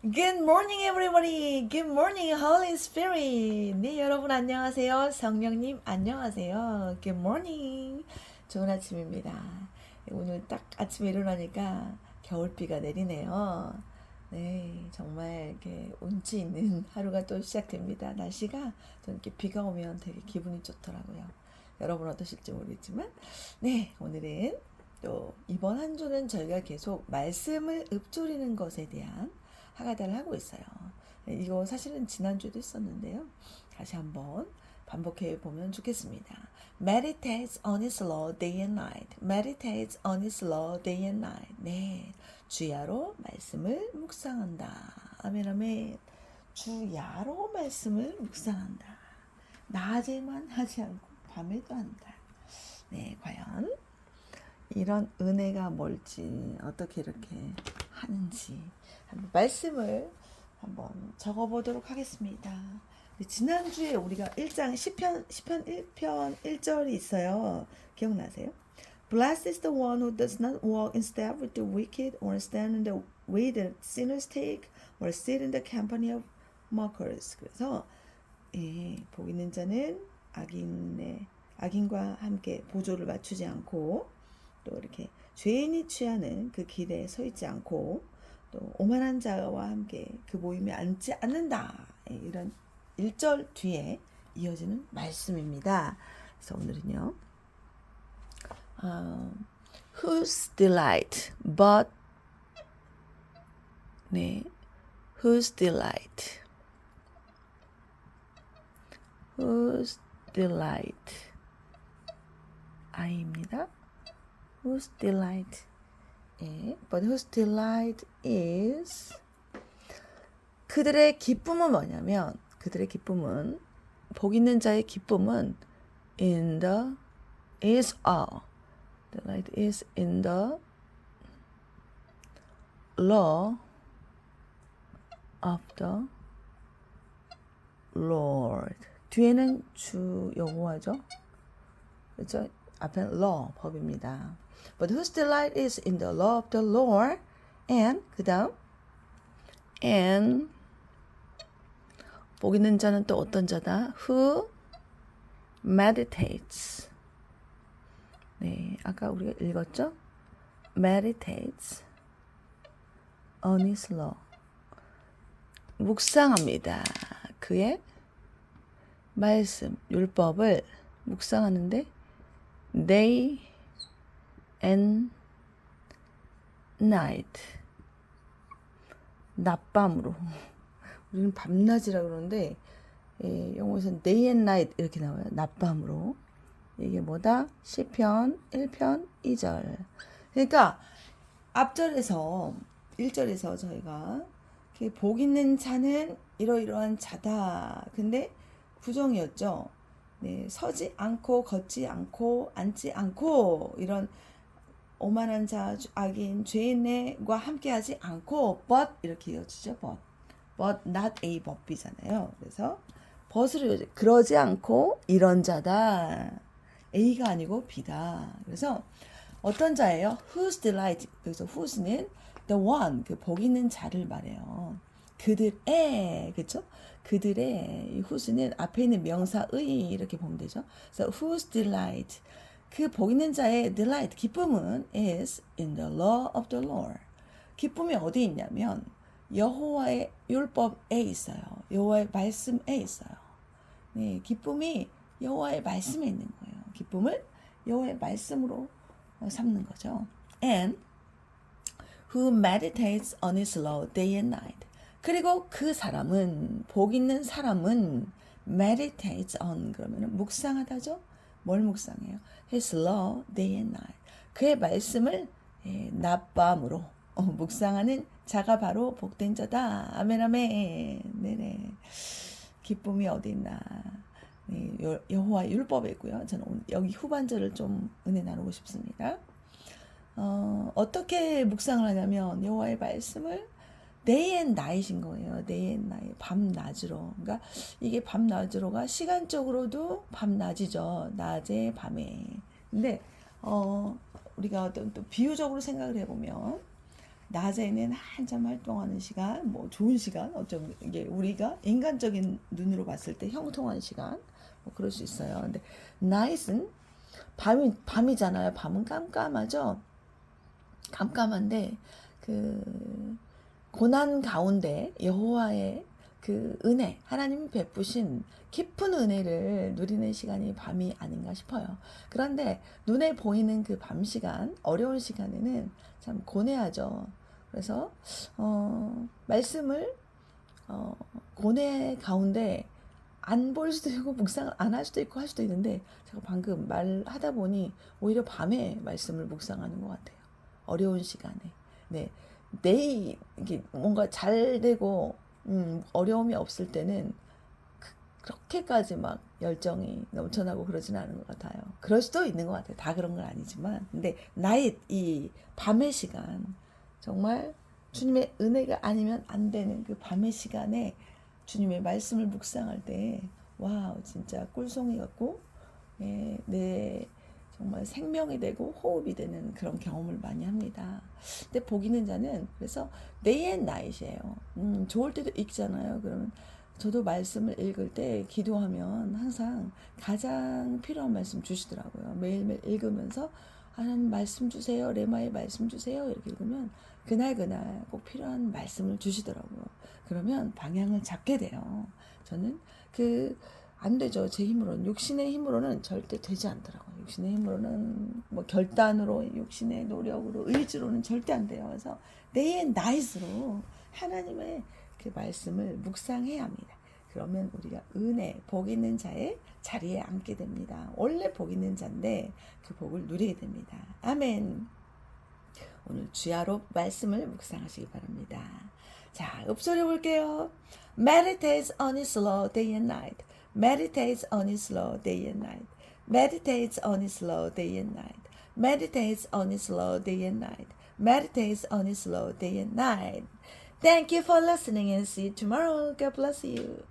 Good morning, everybody. Good morning, Holy Spirit. 네, 여러분 안녕하세요. 성령님 안녕하세요. Good morning. 좋은 아침입니다. 오늘 딱 아침에 일어나니까 겨울비가 내리네요. 네, 정말 이렇게 운치 있는 하루가 또 시작됩니다. 날씨가 좀 이렇게 비가 오면 되게 기분이 좋더라고요. 여러분 어떠실지 모르겠지만, 네, 오늘은 또 이번 한 주는 저희가 계속 말씀을 읊조리는 것에 대한 하가다를 하고 있어요. 이거 사실은 지난주에도 했었는데요. 다시 한번 반복해 보면 좋겠습니다. Meditates on His law day and night. Meditates on His law day and night. 네, 주야로 말씀을 묵상한다. 아멘 아멘. 주야로 말씀을 묵상한다. 낮에만 하지 않고 밤에도 한다. 네, 과연 이런 은혜가 뭘지 어떻게 이렇게 하는지 한번 말씀을 한번 적어보도록 하겠습니다. 지난주에 우리가 1장 10편 1편 1절이 있어요. 기억나세요? Blessed is the one who does not walk in step with the wicked or stand in the way that sinners take or sit in the company of mockers. 그래서 복 있는 자는 악인과 함께 보조를 맞추지 않고 또 이렇게 죄인이 취하는 그 길에 서 있지 않고 또 오만한 자와 함께 그 모임에 앉지 않는다. 이런 1절 뒤에 이어지는 말씀입니다. 그래서 오늘은요. Whose delight but 네, whose delight whose delight I입니다. Whose delight but whose delight is 그들의 기쁨은 뭐냐면 그들의 기쁨은 복 있는 자의 기쁨은 in the is delight is in the law of the Lord. 뒤에는 주 여호와죠. 그렇죠? 앞에는 law 법입니다. But whose delight is in the law of the Lord and 그다음 and 복 있는 자는 또 어떤 자다? Who meditates. 네, 아까 우리가 읽었죠? Meditates on his law. 묵상합니다. 그의 말씀, 율법을 묵상하는데 day and night. 낮밤으로. 우리는 밤낮이라고 그러는데 영어에서는 day and night 이렇게 나와요. 낮밤으로. 이게 뭐다? 시편 1편 2절. 그러니까 앞절에서 1절에서 저희가 복 있는 자는 이러이러한 자다. 근데 부정이었죠. 네, 서지 않고 걷지 않고 앉지 않고 이런 오만한 자, 악인, 죄인과 함께하지 않고 but 이렇게 이어지죠. but not A, but B잖아요. 그래서 but으로 그러지 않고 이런 자다. A가 아니고 B다. 그래서 어떤 자예요? Whose delight. 그래서 whose는 the one, 그 복 있는 자를 말해요. 그들의, 그렇죠? 그들의 이 whose는 앞에 있는 명사의 이렇게 보면 되죠. 그래서 whose delight. 그 복 있는 자의 delight, 기쁨은 is in the law of the Lord. 기쁨이 어디 있냐면 여호와의 율법에 있어요. 여호와의 말씀에 있어요. 네, 기쁨이 여호와의 말씀에 있는 거예요. 기쁨을 여호와의 말씀으로 삼는 거죠. And who meditates on his law day and night. 그리고 그 사람은 복 있는 사람은 meditates on 그러면 묵상하다죠. 뭘 묵상해요? His law day and night. 그의 말씀을 낮밤으로 묵상하는 자가 바로 복된 자다. 아멘 아멘. 네네. 기쁨이 어디 있나. 네, 여호와 율법이고요. 저는 오늘 여기 후반절을 좀 은혜 나누고 싶습니다. 어떻게 묵상을 하냐면 여호와의 말씀을 day and night인 거예요. day and night. 밤낮으로. 그러니까 이게 밤낮으로가 시간적으로도 밤낮이죠. 낮에 밤에. 근데 우리가 어떤 또 비유적으로 생각을 해보면 낮에는 한참 활동하는 시간, 뭐 좋은 시간, 어쩜 이게 우리가 인간적인 눈으로 봤을 때 형통한 시간, 뭐 그럴 수 있어요. 근데 night은 밤이잖아요. 밤은 깜깜하죠. 깜깜한데 그 고난 가운데 여호와의 그 은혜, 하나님이 베푸신 깊은 은혜를 누리는 시간이 밤이 아닌가 싶어요. 그런데 눈에 보이는 그 밤 시간, 어려운 시간에는 참 고뇌하죠. 그래서 말씀을 고뇌 가운데 안 볼 수도 있고 묵상을 안 할 수도 있고 할 수도 있는데 제가 방금 말하다 보니 오히려 밤에 말씀을 묵상하는 것 같아요. 어려운 시간에. 네. 이게 뭔가 잘 되고 어려움이 없을 때는 그렇게까지 막 열정이 넘쳐나고 그러진 않은 것 같아요. 그럴 수도 있는 것 같아요. 다 그런 건 아니지만. 근데 나의 이 밤의 시간, 정말 주님의 은혜가 아니면 안 되는 그 밤의 시간에 주님의 말씀을 묵상할 때, 와우, 진짜 꿀송이 같고, 내 정말 생명이 되고 호흡이 되는 그런 경험을 많이 합니다. 근데 복 있는 자는 그래서 day and night이에요. 좋을 때도 읽잖아요. 그러면 저도 말씀을 읽을 때 기도하면 항상 가장 필요한 말씀 주시더라고요. 매일매일 읽으면서 하나님 말씀 주세요. 레마의 말씀 주세요. 이렇게 읽으면 그날 꼭 필요한 말씀을 주시더라고요. 그러면 방향을 잡게 돼요. 저는 안 되죠. 제 힘으로는. 육신의 힘으로는 절대 되지 않더라고요. 육신의 힘으로는 뭐 결단으로, 육신의 노력으로, 의지로는 절대 안 돼요. 그래서 day and night으로 하나님의 그 말씀을 묵상해야 합니다. 그러면 우리가 은혜, 복 있는 자의 자리에 앉게 됩니다. 원래 복 있는 자인데 그 복을 누리게 됩니다. 아멘. 오늘 주야로 말씀을 묵상하시기 바랍니다. 자, 읍소리 볼게요. Meditates on his law day and night. Meditates on his law day and night. Meditates on his law day and night. Meditates on his law day and night. Meditates on his law day and night. Thank you for listening and see you tomorrow. God bless you.